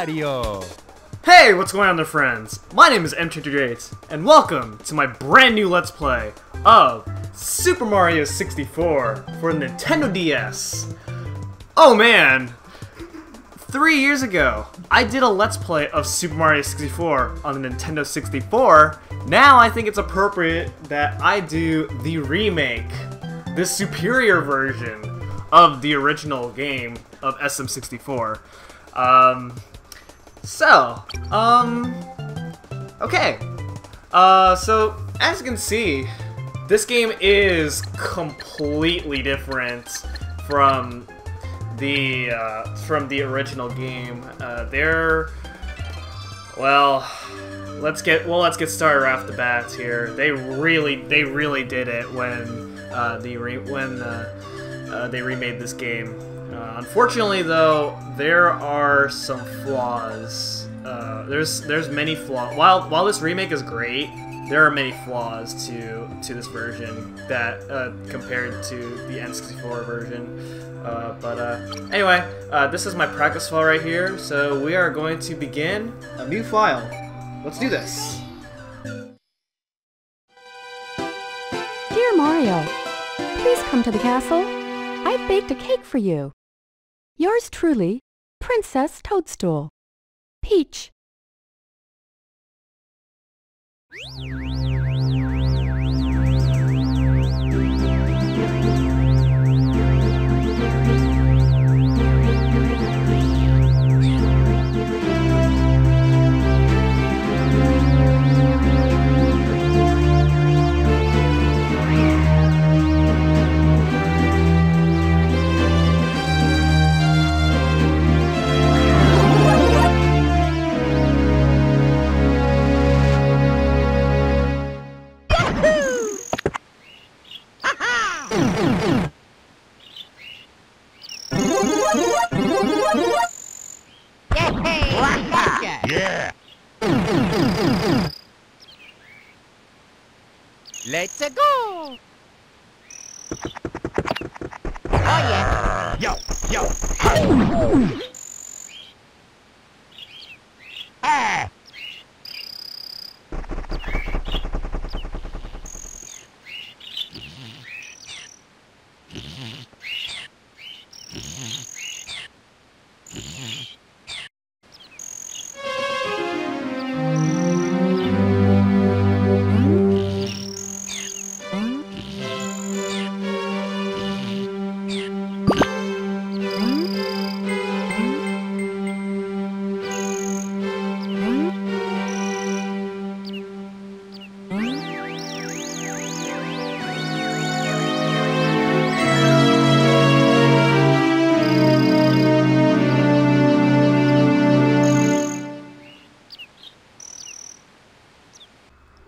Wario. Hey, what's going on there, friends? My name is M238, and welcome to my brand new Let's Play of Super Mario 64 for the Nintendo DS. Oh man! 3 years ago, I did a Let's Play of Super Mario 64 on the Nintendo 64. Now I think it's appropriate that I do the remake, the superior version of the original game of SM64. Okay. So, as you can see, this game is completely different from the original game. Let's get started right off the bat here. They really did it when they remade this game. Unfortunately, though, there are some flaws. There's many flaws. While this remake is great, there are many flaws to this version that compared to the N64 version. Anyway, this is my practice file right here. So we are going to begin a new file. Let's do this. Dear Mario, please come to the castle. I've baked a cake for you. Yours truly, Princess Toadstool. Peach. Yeah. Let's go. Oh yeah. Yo. Ah.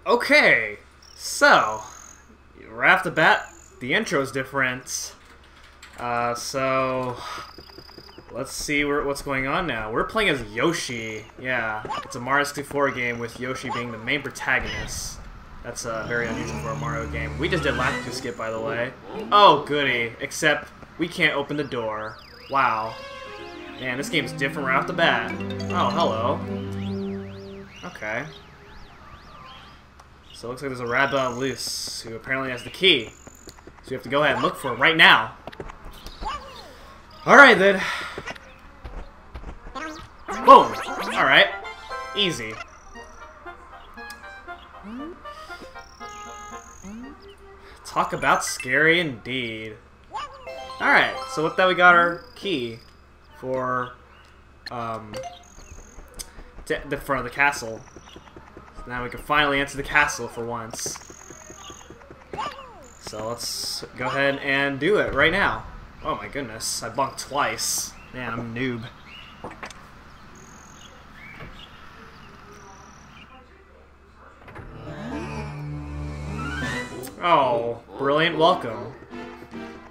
Okay, so right off the bat, the intro is different. So let's see what's going on now. We're playing as Yoshi. Yeah, it's a Mario 64 game with Yoshi being the main protagonist. That's very unusual for a Mario game. We just did Latitude Skip, by the way. Oh, goody. Except we can't open the door. Wow. Man, this game's different right off the bat. Oh, hello. Okay. So it looks like there's a rabbit on loose who apparently has the key. So we have to go ahead and look for it right now. Alright then. Boom! Alright. Easy. Talk about scary indeed. Alright, so with that we got our key for the front of the castle. Now we can finally enter the castle for once. So let's go ahead and do it right now. Oh my goodness, I bunked twice. Man, I'm a noob. Oh, brilliant welcome.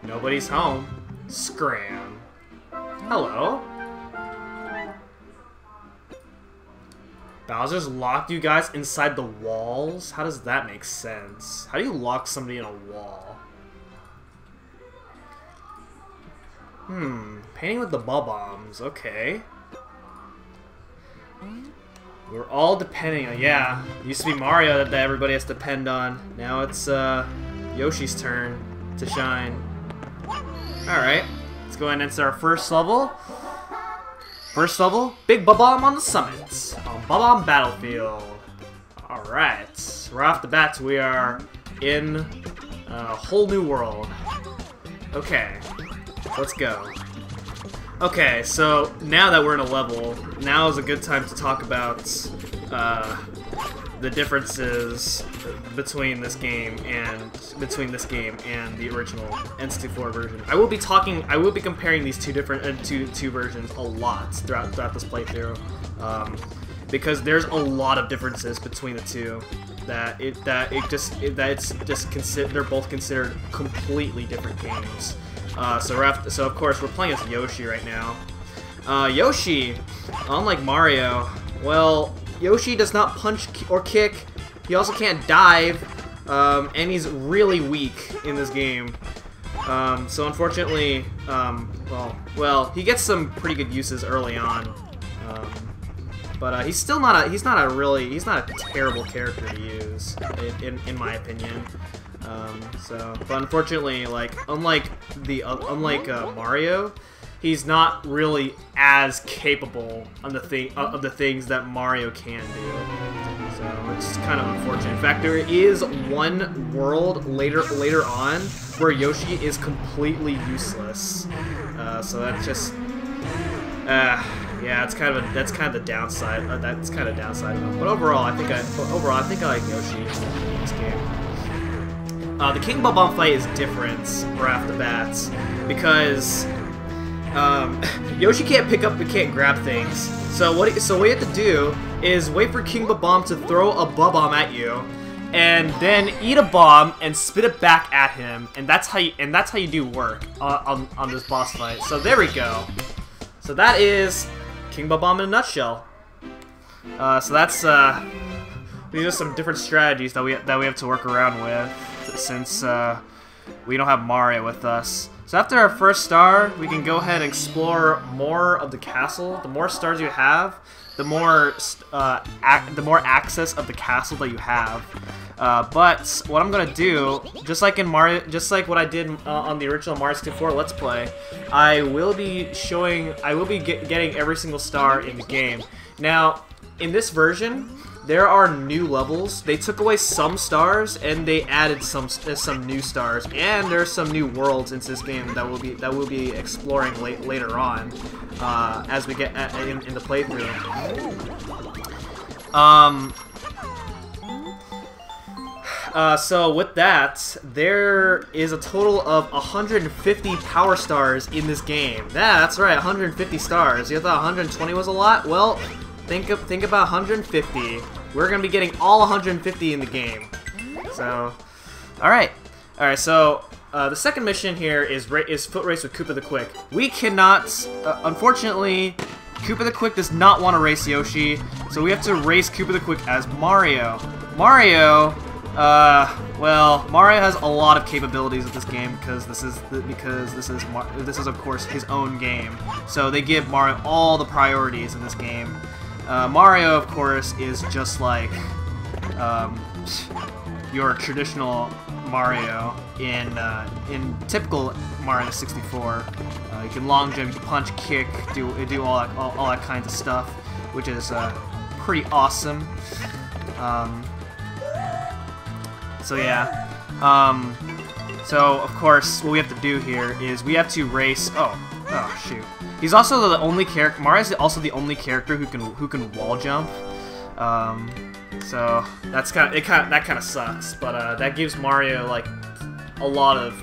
Nobody's home. Scram. Hello. Bowser's locked you guys inside the walls? How does that make sense? How do you lock somebody in a wall? Painting with the Bob-Ombs, okay. We're all depending on, yeah. It used to be Mario that everybody has to depend on. Now it's Yoshi's turn to shine. Alright, let's go ahead and enter our first level. First level, Big Bob-Omb on the summit on Bob-Omb Battlefield. Alright, right off the bat we are in a whole new world. Okay, let's go. Okay, so now that we're in a level, now is a good time to talk about the differences between this game and the original N64 version. I will be comparing these two different two versions a lot throughout this playthrough, because there's a lot of differences between the two. They're both considered completely different games. So of course we're playing as Yoshi right now. Yoshi, unlike Mario, well, Yoshi does not punch or kick. He also can't dive, and he's really weak in this game. So unfortunately, well, he gets some pretty good uses early on, but he's still not a terrible character to use, in my opinion. But unfortunately, like unlike Mario, he's not really as capable of the things that Mario can do. So it's kind of unfortunate. In fact, there is one world later on where Yoshi is completely useless. So that's just yeah, that's kind of the downside. That's kind of downside of it. But overall, I think I like Yoshi in this game. The King Bob-Omb fight is different right off the bat because Yoshi can't can't grab things. So what you have to do is wait for King Bob-Omb to throw a Bob-Omb at you, and then eat a bomb and spit it back at him, and that's how you do work on this boss fight. So there we go. So that is King Bob-Omb in a nutshell. So that's these are some different strategies that we have to work around with, since we don't have Mario with us. So after our first star, we can go ahead and explore more of the castle. The more stars you have, the more access of the castle that you have. But what I'm gonna do, just like what I did on the original Mario 64 Let's Play, I will be getting every single star in the game. Now, in this version, there are new levels. They took away some stars and they added some new stars, and there's some new worlds into this game that we'll be exploring later on as we get in the playthrough. So with that, there is a total of 150 power stars in this game. Yeah, that's right, 150 stars. You thought 120 was a lot? Well, think about 150. We're gonna be getting all 150 in the game. So, all right. So the second mission here is Footrace with Koopa the Quick. We cannot, unfortunately, Koopa the Quick does not want to race Yoshi, so we have to race Koopa the Quick as Mario. Mario has a lot of capabilities with this game because this is of course his own game. So they give Mario all the priorities in this game. Mario, of course, is just like your traditional Mario in typical Mario 64. You can long jump, you can punch, kick, do all that kinds of stuff, which is pretty awesome. So yeah. So of course, what we have to do here is we have to race. Oh shoot. He's also the only character. Mario's also the only character who can wall jump. So that kind of sucks. But that gives Mario like a lot of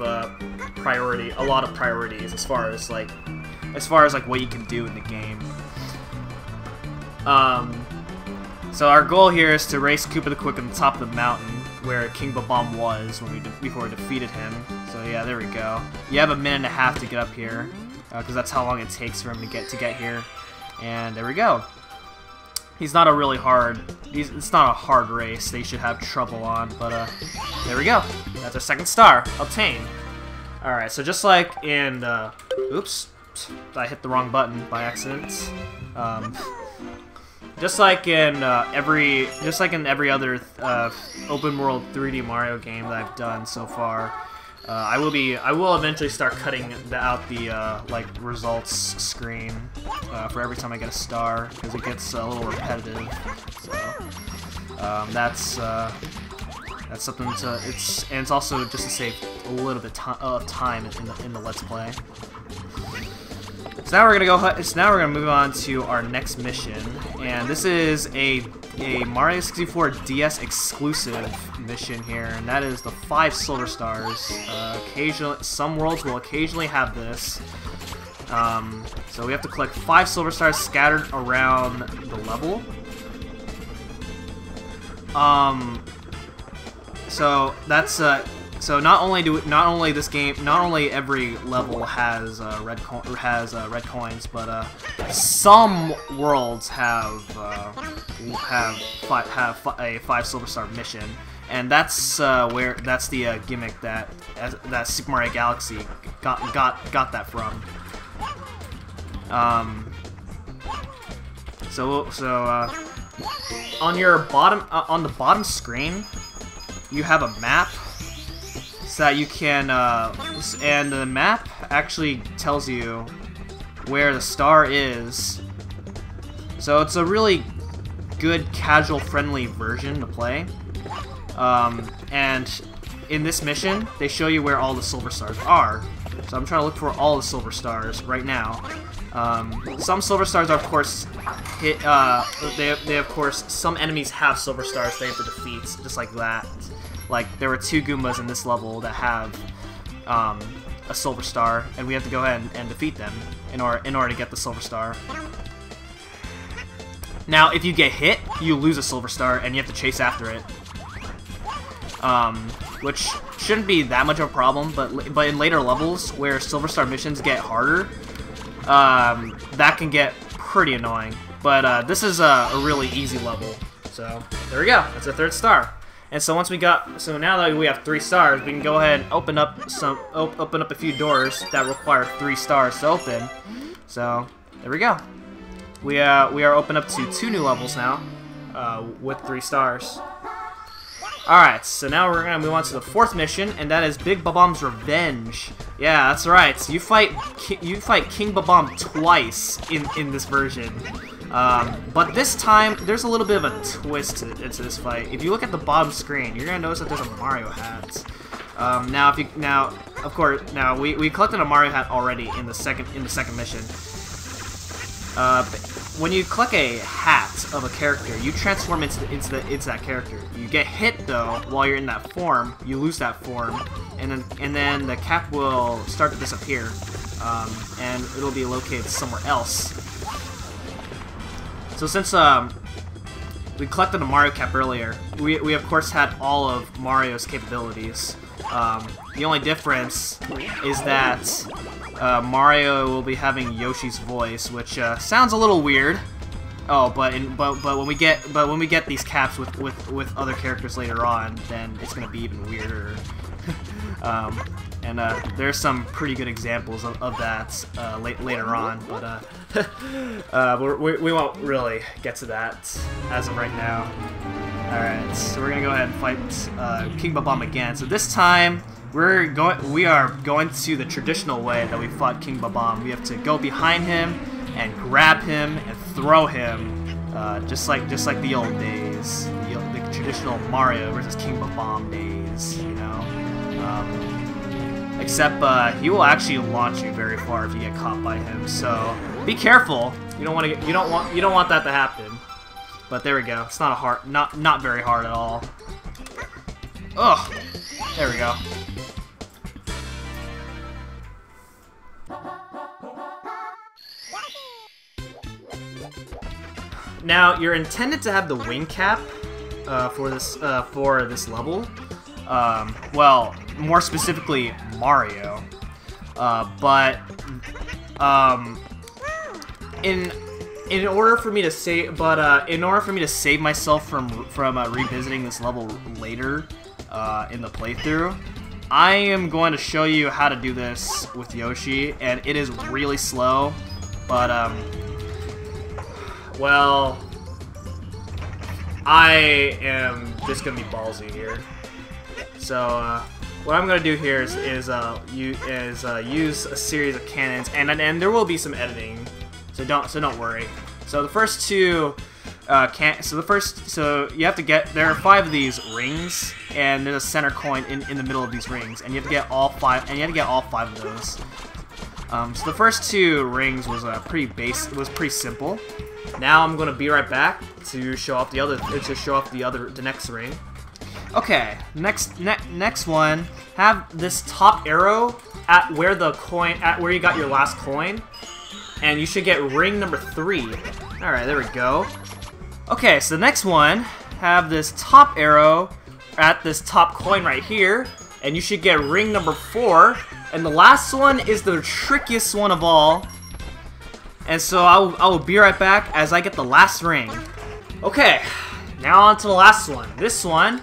priorities as far as like what you can do in the game. So our goal here is to race Koopa the Quick on the top of the mountain where King Bob-Omb was before we defeated him. So yeah, there we go. You have a minute and a half to get up here, because that's how long it takes for him to get here. And there we go. It's not a hard race that you should have trouble on, but there we go. That's our second star obtained. All right, so just like in oops, I hit the wrong button by accident. just like in every other open world 3D Mario game that I've done so far, I will eventually start cutting out the like results screen for every time I get a star, because it gets a little repetitive. So that's something to it's also just to save a little bit of time in the Let's Play. So now we're gonna move on to our next mission, and this is a Mario 64 DS exclusive mission here, and that is the 5 silver stars. Some worlds will occasionally have this. So we have to collect 5 silver stars scattered around the level. So that's so not only every level has red coins, but some worlds have a 5 silver star mission, and that's the gimmick that Super Mario Galaxy got that from. On your on the bottom screen, you have a map. So that you can, and the map actually tells you where the star is. So it's a really good, casual-friendly version to play. And in this mission, they show you where all the silver stars are. So I'm trying to look for all the silver stars right now. Some silver stars are, of course, some enemies have silver stars they have to defeat, just like that. Like, there were 2 Goombas in this level that have a silver star, and we have to go ahead and defeat them in order to get the silver star. Now, if you get hit, you lose a silver star, and you have to chase after it. Which shouldn't be that much of a problem, but in later levels, where silver star missions get harder, that can get pretty annoying. But this is a really easy level. So, there we go. That's our 3rd star. And so now that we have 3 stars, we can go ahead and open up a few doors that require 3 stars to open. So there we go. We are open up to 2 new levels now, with 3 stars. All right, so now we're gonna move on to the 4th mission, and that is Big Bob-Omb's Revenge. Yeah, that's right. So you fight King Bob-Omb twice in this version. But this time, there's a little bit of a twist to this fight. If you look at the bottom screen, you're gonna notice that there's a Mario hat. We collected a Mario hat already in the second mission. When you collect a hat of a character, you transform into that character. You get hit though while you're in that form, you lose that form, and then the cap will start to disappear, and it'll be located somewhere else. So since we collected a Mario cap earlier, we of course had all of Mario's capabilities. The only difference is that Mario will be having Yoshi's voice, which sounds a little weird. Oh, but when we get these caps with other characters later on, then it's gonna be even weirder. And there's some pretty good examples of that later on, but we won't really get to that as of right now. Alright, so we're gonna go ahead and fight King Bob-Omb again. So this time we are going to the traditional way that we fought King Bob-Omb. We have to go behind him and grab him and throw him, just like the old days, the traditional Mario versus King Bob-Omb days, you know. Except he will actually launch you very far if you get caught by him. So be careful. You don't want that to happen. But there we go. It's not very hard at all. Ugh. There we go. Now you're intended to have the wing cap for this level. Well, more specifically Mario. In order for me to save myself from revisiting this level later in the playthrough, I am going to show you how to do this with Yoshi, and it is really slow, but well, I am just gonna be ballsy here. So what I'm gonna do here is use a series of cannons, and there will be some editing, so don't worry. So the first two so you have to get, there are 5 of these rings, and there's a center coin in the middle of these rings, and you have to get all 5, of those. So the first 2 rings was pretty simple. Now I'm gonna be right back to show off the next ring. Okay, next one, have this top arrow at where you got your last coin, and you should get ring number 3. All right, there we go. Okay, so the next one, have this top arrow at this top coin right here, and you should get ring number 4. And the last one is the trickiest one of all. And so I will be right back as I get the last ring. Okay, now on to the last one. This one,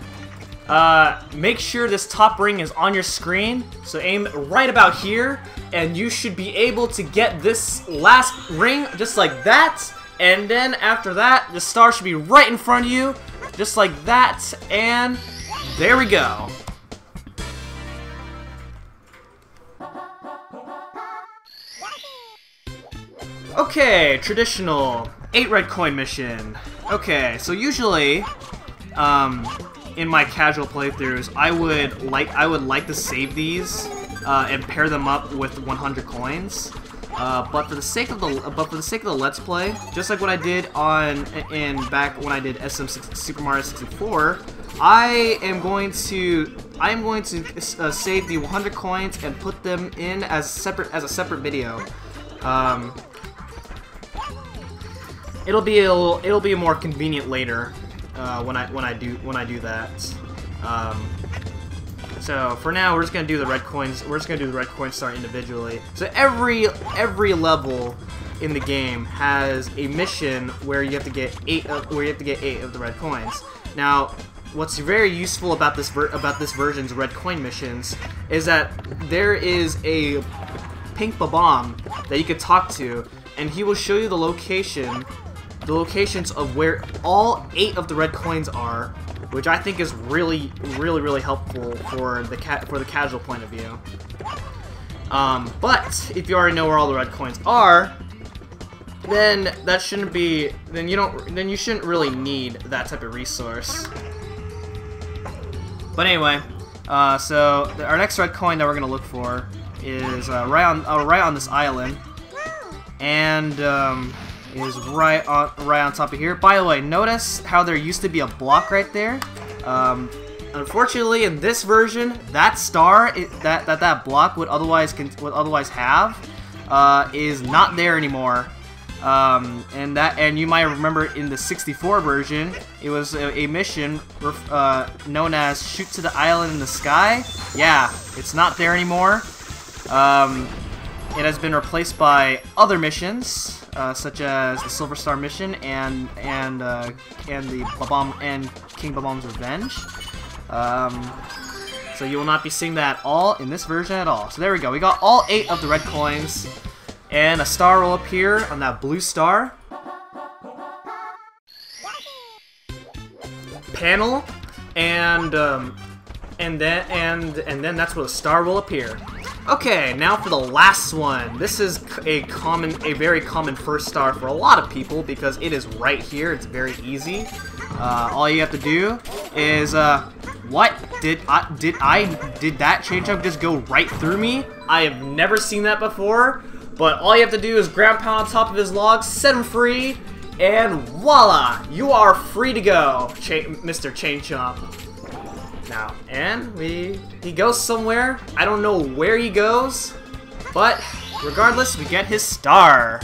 make sure this top ring is on your screen. So aim right about here, and you should be able to get this last ring just like that. And then after that, the star should be right in front of you, just like that. And there we go. Okay, traditional 8 red coin mission. Okay, so usually, in my casual playthroughs, I would like to save these and pair them up with 100 coins. But for the sake of the Let's Play, just like what I did back when I did Super Mario 64, I am going to save the 100 coins and put them in as a separate video. It'll be more convenient later when I do that. So for now, we're just gonna do the red coins. We're just gonna do the red coin star individually. So every level in the game has a mission where you have to get 8 of the red coins. Now, what's very useful about this version's red coin missions is that there is a pink Bob-Omb that you could talk to, and he will show you the locations of where all 8 of the red coins are, which I think is really helpful for the casual point of view. But if you already know where all the red coins are, then that shouldn't be. Then you shouldn't really need that type of resource. But anyway, so our next red coin that we're gonna look for is right on this island, and is right on top of here. By the way, notice how there used to be a block right there. Unfortunately, in this version, that star that block would otherwise have is not there anymore. And you might remember in the 64 version, it was a mission known as Shoot to the Island in the Sky. Yeah, it's not there anymore. It has been replaced by other missions, such as the Silver Star mission and the Bob-Omb and King Bob-Omb's Revenge. So you will not be seeing that at all in this version at all. So there we go. We got all 8 of the red coins, and a star will appear on that blue star panel, and then that's where the star will appear. Okay, now for the last one. This is a very common first star for a lot of people because it is right here. It's very easy. All you have to do is what did that change up just go right through me? I have never seen that before. But all you have to do is grab Pound on top of his log, set him free, and voila! You are free to go, Mr. Chain Chomp. Now, and he goes somewhere. I don't know where he goes, but regardless, we get his star.